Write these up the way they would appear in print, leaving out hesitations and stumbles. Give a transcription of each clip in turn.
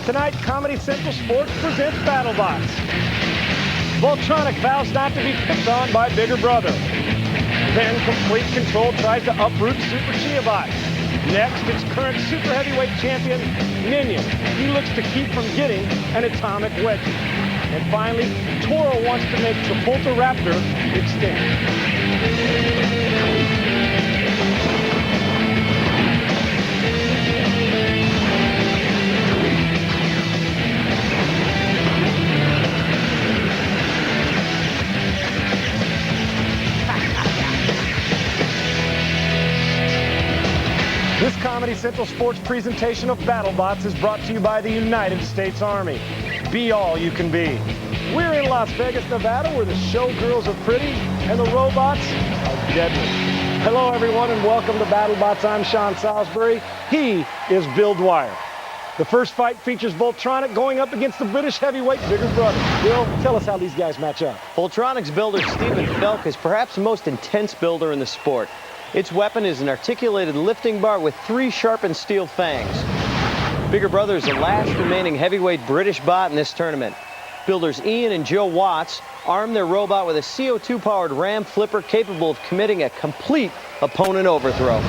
Tonight, Comedy Central Sports presents BattleBots. Voltronic vows not to be picked on by bigger brother. Then Complete Control tries to uproot Super Chiabots. Next, it's current super heavyweight champion, Minion. He looks to keep from getting an atomic wedgie. And finally, Toro wants to make Travolta Raptor extinct. This Comedy Central Sports presentation of BattleBots is brought to you by the United States Army. Be all you can be. We're in Las Vegas, Nevada, where the showgirls are pretty and the robots are deadly. Hello, everyone, and welcome to BattleBots. I'm Sean Salisbury. He is Bill Dwyer. The first fight features Voltronic going up against the British heavyweight bigger brother. Bill, tell us how these guys match up. Voltronic's builder, Stephen Felk, is perhaps the most intense builder in the sport. Its weapon is an articulated lifting bar with 3 sharpened steel fangs. Bigger Brother is the last remaining heavyweight British bot in this tournament. Builders Ian and Joe Watts armed their robot with a CO2-powered ram flipper capable of committing a complete opponent overthrow.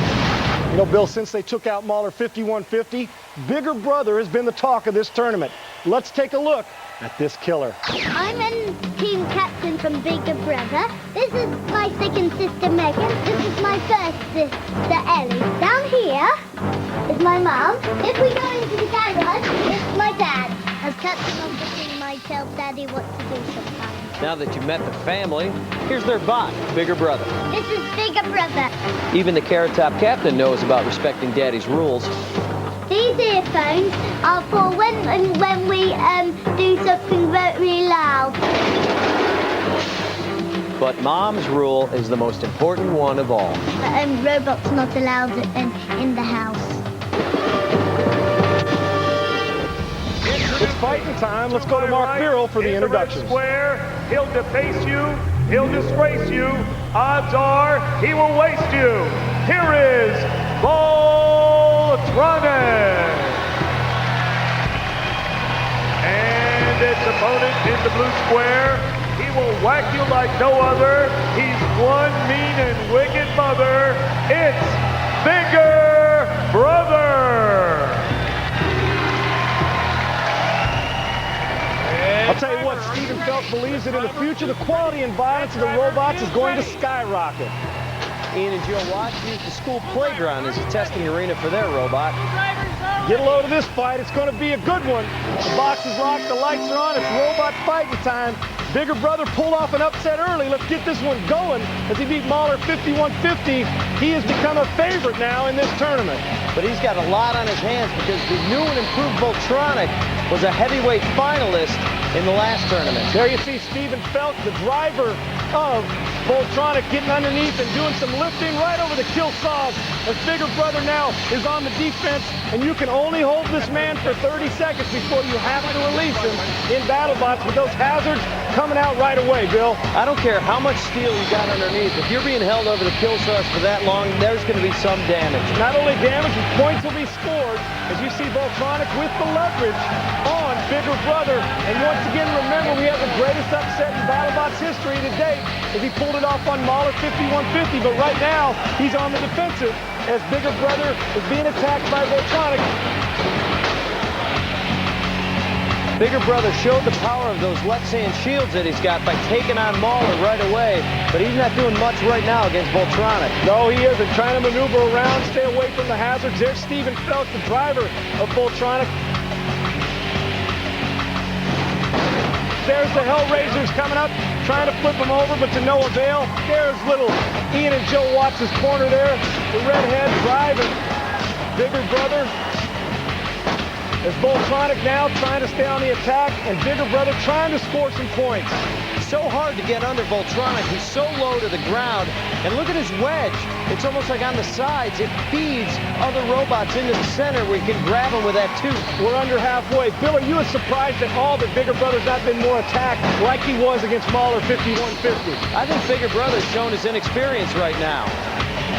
You know, Bill, since they took out Mahler 5150, Bigger Brother has been the talk of this tournament. Let's take a look at this killer. I'm a team captain from Bigger Brother. This is my second sister, Megan. This is my first sister, Ellie. Down here is my mom. If we go into the garage, it's my dad. As captain of the team, I tell Daddy what to do sometimes. Now that you've met the family, here's their bot, Bigger Brother. This is Bigger Brother. Even the Carrot Top captain knows about respecting Daddy's rules. These earphones are for when we do something very loud. But Mom's rule is the most important one of all. Robots not allowed in the house. It's fighting time. Let's go to Mark Birrell for the introduction. Square, he'll deface you, he'll disgrace you. Odds are he will waste you. Here is Voltronic. And its opponent in the blue square, he will whack you like no other. He's one mean and wicked mother. It's Bigger Brother. I'll tell you what, Stephen Felk believes that in the future, the quality and violence of the robots is going to skyrocket. Ian and Joe Watts used the school playground as a testing arena for their robot. Get a load of this fight. It's going to be a good one. The box is locked, the lights are on, it's robot fighting time. Bigger Brother pulled off an upset early. Let's get this one going as he beat Mahler 5150. He has become a favorite now in this tournament. But he's got a lot on his hands because the new and improved Voltronic was a heavyweight finalist in the last tournament. There you see Stephen Felk, the driver of Voltronic, getting underneath and doing some lifting right over the kill saws as Bigger Brother now is on the defense, and you can only hold this man for 30 seconds before you have to release him in BattleBots with those hazards coming out right away, Bill. I don't care how much steel you got underneath. If you're being held over the kill saws for that long, there's going to be some damage. Not only damage, but points will be scored as you see Voltronic with the leverage on Bigger Brother. And once again, remember, we have the greatest upset in BattleBots history to date as he pulled it off on Mahler 5150. But right now, he's on the defensive as Bigger Brother is being attacked by Voltronic. Bigger Brother showed the power of those left-hand shields that he's got by taking on Mahler right away, but he's not doing much right now against Voltronic. No, he isn't. Trying to maneuver around, stay away from the hazards. There's Stephen Felk, the driver of Voltronic. There's the Hellraisers coming up, trying to flip him over, but to no avail. There's little Ian and Joe Watts' corner there. The redhead driving Bigger Brother. As Voltronic now trying to stay on the attack, and Bigger Brother trying to score some points. So hard to get under Voltronic. He's so low to the ground. And look at his wedge. It's almost like on the sides. It feeds other robots into the center where you can grab them with that tooth. We're under halfway. Bill, are you as surprised at all that Bigger Brother's not been more attacked like he was against Mahler 5150? I think Bigger Brother's shown his inexperience right now.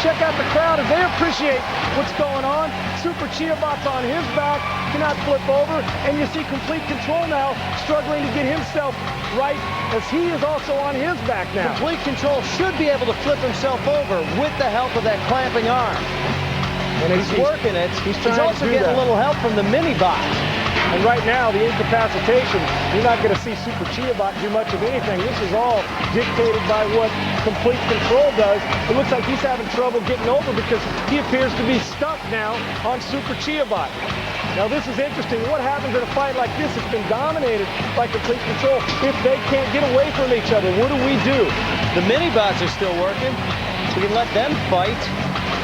Check out the crowd as they appreciate what's going on. Super Chiabot's on his back, cannot flip over, and you see Complete Control now struggling to get himself right as he is also on his back now. Complete Control should be able to flip himself over with the help of that clamping arm. And he's working it. He's also getting a little help from the mini-bot. And right now, the incapacitation, you're not going to see Super Chiabot do much of anything. This is all dictated by what Complete Control does. It looks like he's having trouble getting over because he appears to be stuck now on Super Chiabot. Now, this is interesting. What happens in a fight like this? It's been dominated by Complete Control. If they can't get away from each other, what do? The mini-bots are still working. We can let them fight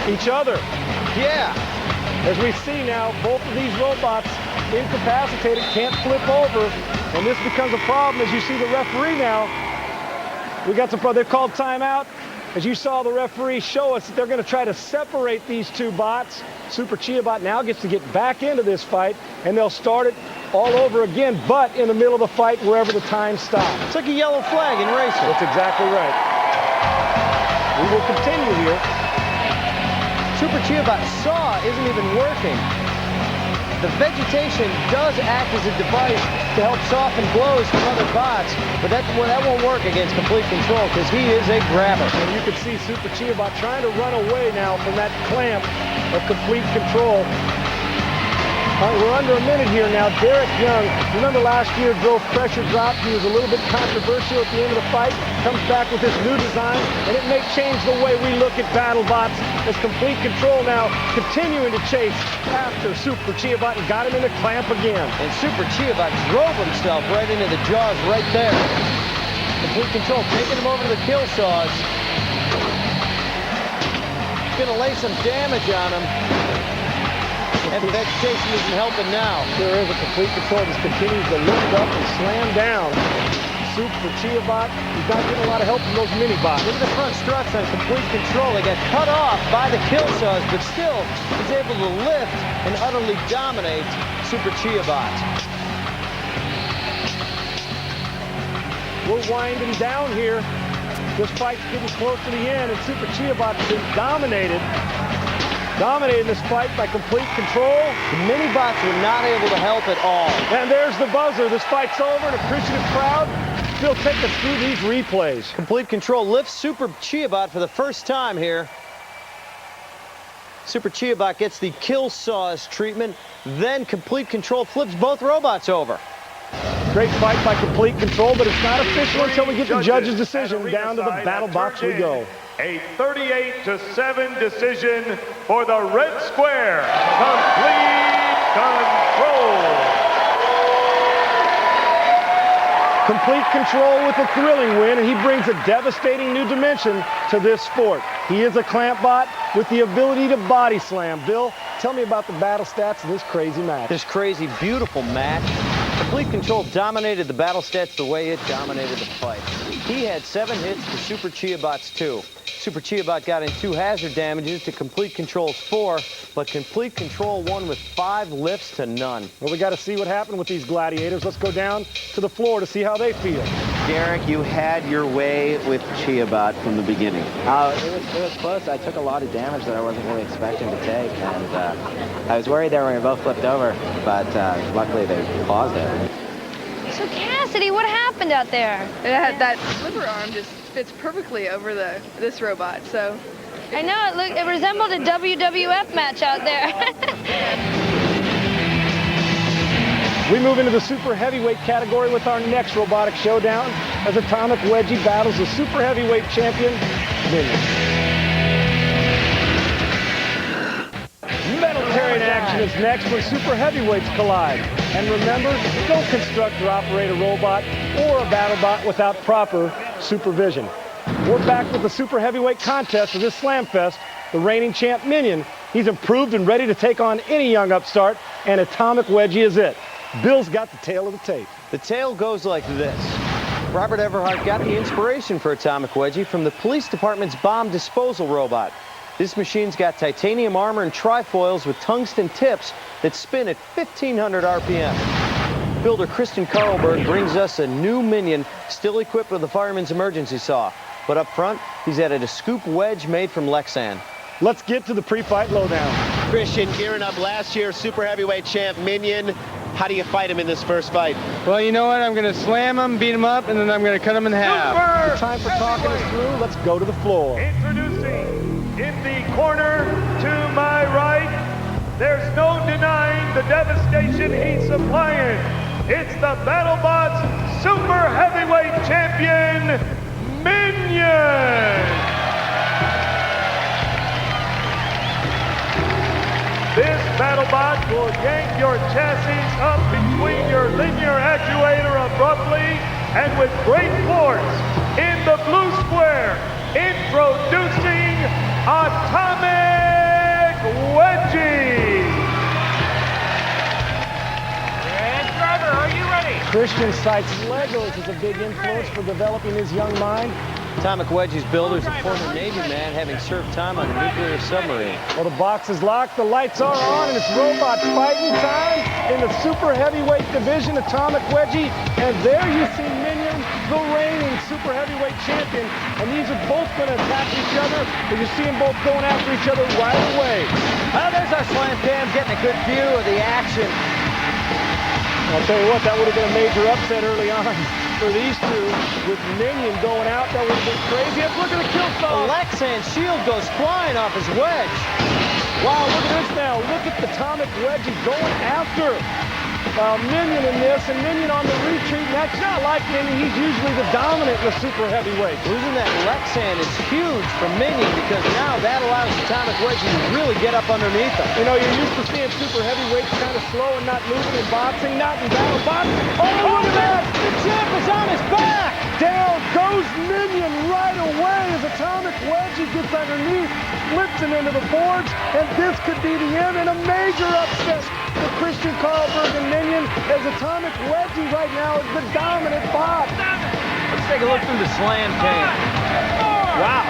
each other. Yeah. As we see now, both of these robots incapacitated, can't flip over, and this becomes a problem as you see the referee now. We got some, they're called timeout. As you saw the referee show us that they're going to try to separate these two bots. Super Chiabot now gets to get back into this fight, and they'll start it all over again, but in the middle of the fight wherever the time stops. It's like a yellow flag in racing. That's exactly right. We will continue here. Super Chiabot's saw isn't even working. The vegetation does act as a device to help soften blows from other bots, but that won't work against Complete Control because he is a grabber. And you can see Super Chiabot trying to run away now from that clamp of Complete Control. We're under a minute here now. Derek Young, remember last year drove pressure drop. He was a little bit controversial at the end of the fight. Comes back with this new design, and it may change the way we look at BattleBots as Complete Control now continuing to chase after Super Chiabot and got him in the clamp again. And Super Chiabot drove himself right into the jaws right there. Complete Control taking him over to the kill saws. Gonna lay some damage on him. And the vegetation isn't helping now. There is a Complete Control just continues to lift up and slam down. Super Chiabot, he's not getting a lot of help from those mini-bots. Look at the front struts on Complete Control. They got cut off by the kill saws, but still he's able to lift and utterly dominate Super Chiabot. We're winding down here. This fight's getting close to the end, and Super Chiabot's been dominating this fight by Complete Control. The mini-bots were not able to help at all. And there's the buzzer. This fight's over. An appreciative crowd. Still take us through these replays. Complete Control lifts Super Chiabot for the first time here. Super Chiabot gets the kill saws treatment. Then Complete Control flips both robots over. Great fight by Complete Control, but it's not official until we get the judge's decision. Down to the BattleBots we go. A 38-7 decision for the red square. Complete Control. Complete Control with a thrilling win, and he brings a devastating new dimension to this sport. He is a clamp bot with the ability to body slam. Bill, tell me about the battle stats of this crazy match. This crazy, beautiful match. Complete Control dominated the battle stats the way it dominated the fight. He had 7 hits to Super Chiabot's 2. Super Chiabot got in 2 hazard damages to Complete Control's 4, but Complete Control won with 5 lifts to none. Well, we got to see what happened with these gladiators. Let's go down to the floor to see how they feel. Derek, you had your way with Chiabot from the beginning. It was close. I took a lot of damage that I wasn't really expecting to take, and I was worried there when we both flipped over, but luckily they paused it. So Cassidy, what happened out there? That flipper arm just fits perfectly over this robot, so. I know, it resembled a WWF match out there. We move into the super heavyweight category with our next robotic showdown as Atomic Wedgie battles the super heavyweight champion, Minion. Metal-tearing action is next when super heavyweights collide. And remember, don't construct or operate a robot or a BattleBot without proper supervision. We're back with the super heavyweight contest of this Slam Fest. The reigning champ Minion, he's improved and ready to take on any young upstart, and Atomic Wedgie is it. Bill's got the tail of the tape. The tale goes like this. Robert Everhart got the inspiration for Atomic Wedgie from the police department's bomb disposal robot. This machine's got titanium armor and trifoils with tungsten tips that spin at 1,500 RPM. Builder Kristen Carlberg brings us a new Minion, still equipped with the fireman's emergency saw. But up front, he's added a scoop wedge made from Lexan. Let's get to the pre-fight lowdown. Christian gearing up last year's super heavyweight champ Minion. How do you fight him in this first fight? Well, you know what? I'm going to slam him, beat him up, and then I'm going to cut him in half. It's time for talking us through. Let's go to the floor. Introducing in the corner to my right, there's no denying the devastation he's supplying. It's the BattleBots Super Heavyweight Champion, Minion! This BattleBot will yank your chassis up between your linear actuator abruptly and with great force. In the blue square, introducing Atomic Wedgie. And driver, are you ready? Christian cites Legos as a big influence for developing his young mind. Atomic Wedgie's builder is a former Navy man having served time on a nuclear submarine. Well, the box is locked, the lights are on, and it's robot fighting time in the super heavyweight division, Atomic Wedgie. And there you see Minion, the reigning super heavyweight champion. And these are both going to attack each other, but you see them both going after each other right away. Well, there's our slam cam getting a good view of the action. I'll tell you what, that would have been a major upset early on for these two. With Minion going out, that would have been crazy. Look at the kill stall. Alexan's shield goes flying off his wedge. Wow, look at this now. Look at the Atomic Wedgie going after Minion in this, and Minion on the retreat. And that's not like Minion. He's usually the dominant in the super heavyweight. Losing that Lexan is huge for Minion because now that allows Atomic Wedgie to really get up underneath him. You know, you're used to seeing super heavyweights kind of slow and not moving in boxing, not in BattleBots. Oh, look at that! The champ is on his back! Down goes Minion right away as Atomic Wedgie gets underneath, flips him into the boards, and this could be the end and a major upset for Christian Carlberg and Minion as Atomic Wedgie right now is the dominant bot. Let's take a look through the slam cam. Wow.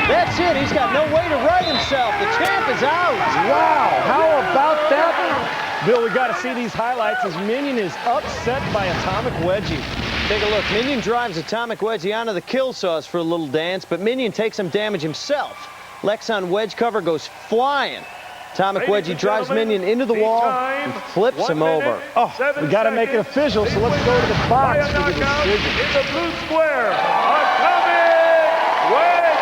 That's it. He's got no way to right himself. The champ is out. Wow. How about that? Bill, we got to see these highlights as Minion is upset by Atomic Wedgie. Take a look. Minion drives Atomic Wedgie onto the kill sauce for a little dance, but Minion takes some damage himself. Lexan wedge cover goes flying. Atomic Wedgie drives Minion into the wall and flips him over. Oh, we got to make it official, so let's go to the box for the decision. In the blue square, Atomic Wedgie.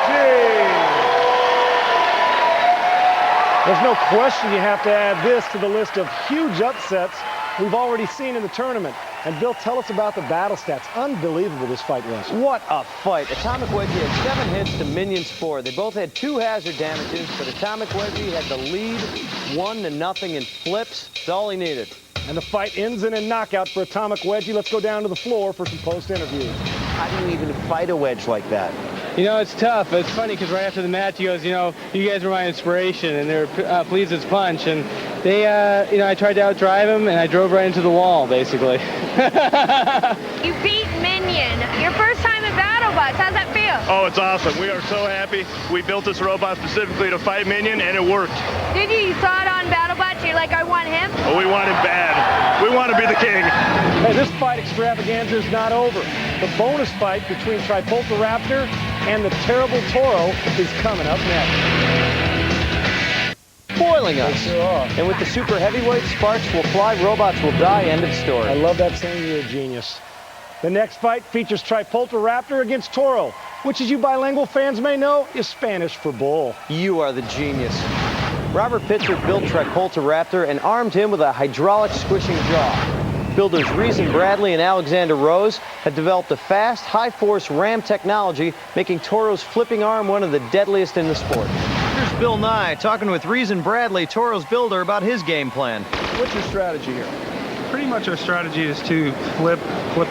There's no question you have to add this to the list of huge upsets we've already seen in the tournament. And Bill, tell us about the battle stats. Unbelievable this fight was. What a fight. Atomic Wedgie had 7 hits to Minion's 4. They both had 2 hazard damages, but Atomic Wedgie had the lead 1-0 in flips. That's all he needed. And the fight ends in a knockout for Atomic Wedgie. Let's go down to the floor for some post-interviews. How do you even fight a wedge like that? You know, it's tough. It's funny because right after the match, he goes, you know, you guys were my inspiration, and they were pleased as punch. And they, you know, I tried to outdrive him, and I drove right into the wall, basically. You beat Minion. Your first time in BattleBots. How's that feel? Oh, it's awesome. We are so happy. We built this robot specifically to fight Minion, and it worked. Did you? You saw it on BattleBots? You're like, I want him? Oh, we want him bad. We want to be the king. Hey, this fight extravaganza is not over. The bonus fight between Tripoltaraptor and the terrible Toro is coming up next. Spoiling us. They sure are. And with the super heavyweight, sparks will fly, robots will die, end of story. I love that saying. You're a genius. The next fight features Tripoltaraptor against Toro, which, as you bilingual fans may know, is Spanish for bull. You are the genius. Robert Pitzer built Tripoltaraptor and armed him with a hydraulic squishing jaw. Builders Reason Bradley and Alexander Rose have developed a fast, high-force ram technology, making Toro's flipping arm one of the deadliest in the sport. Here's Bill Nye talking with Reason Bradley, Toro's builder, about his game plan. What's your strategy here? Pretty much our strategy is to flip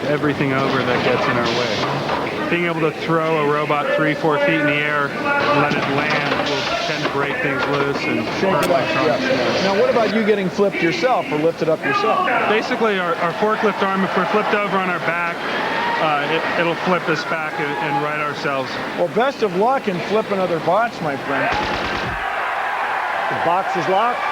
everything over that gets in our way. Being able to throw a robot 3-4 feet in the air and let it land will tend to break things loose and shake it up. Yeah. Now, what about you getting flipped yourself or lifted up yourself? Basically, our forklift arm, if we're flipped over on our back, it'll flip us back and right ourselves. Well, best of luck in flipping other bots, my friend. The box is locked.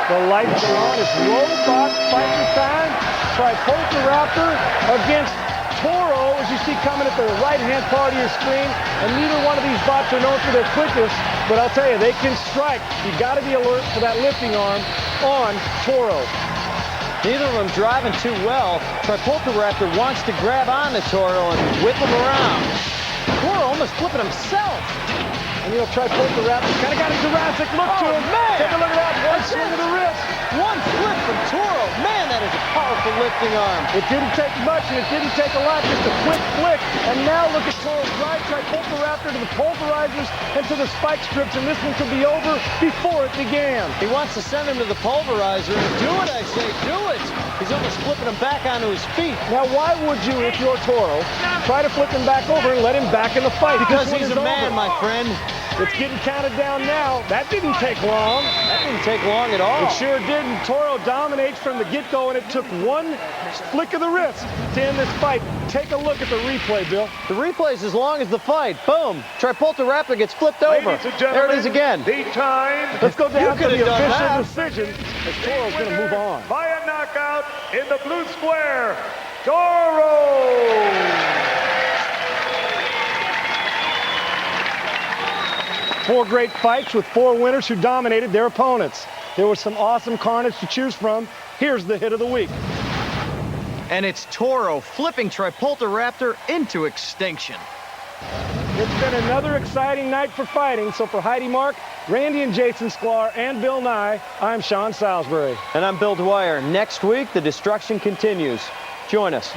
The lights are on. It's robot fighting time. Tripoltaraptor against Toro. bots you see coming at the right-hand part of your screen, and neither one of these bots are known for their quickness, but I'll tell you, they can strike. You got to be alert for that lifting arm on Toro. Neither of them driving too well. Tripoltaraptor wants to grab on to Toro and whip him around. Toro almost flipping himself. And you know, Tripoltaraptor kind of got a Jurassic look to him. Man. Take a look at that. One swing of the wrist. One flip from Toro. Man, that is a powerful lifting arm. It didn't take much, and it didn't take a lot. Just a quick flick. And now look at Toro's drive Tripoltaraptor to the pulverizers and to the spike strips, and this one could be over before it began. He wants to send him to the pulverizer. Do it, I say, do it. He's almost flipping him back onto his feet. Now, why would you, if you're Toro, try to flip him back over and let him back in the fight? Because he's a man, my friend. It's getting counted down now. That didn't take long. That didn't take long at all. It sure didn't. Toro dominates from the get-go, and it took one flick of the wrist to end this fight. Take a look at the replay, Bill. The replay's as long as the fight. Boom. Tripoltaraptor gets flipped over. Ladies and gentlemen, there it is again. The time. Let's go down to the official that. decision as Toro's going to move on. By a knockout in the blue square, Toro. 4 great fights with 4 winners who dominated their opponents. There was some awesome carnage to choose from. Here's the hit of the week. And it's Toro flipping Tripoltaraptor into extinction. It's been another exciting night for fighting. So for Heidi Mark, Randy and Jason Sklar, and Bill Nye, I'm Sean Salisbury. And I'm Bill Dwyer. Next week, the destruction continues. Join us.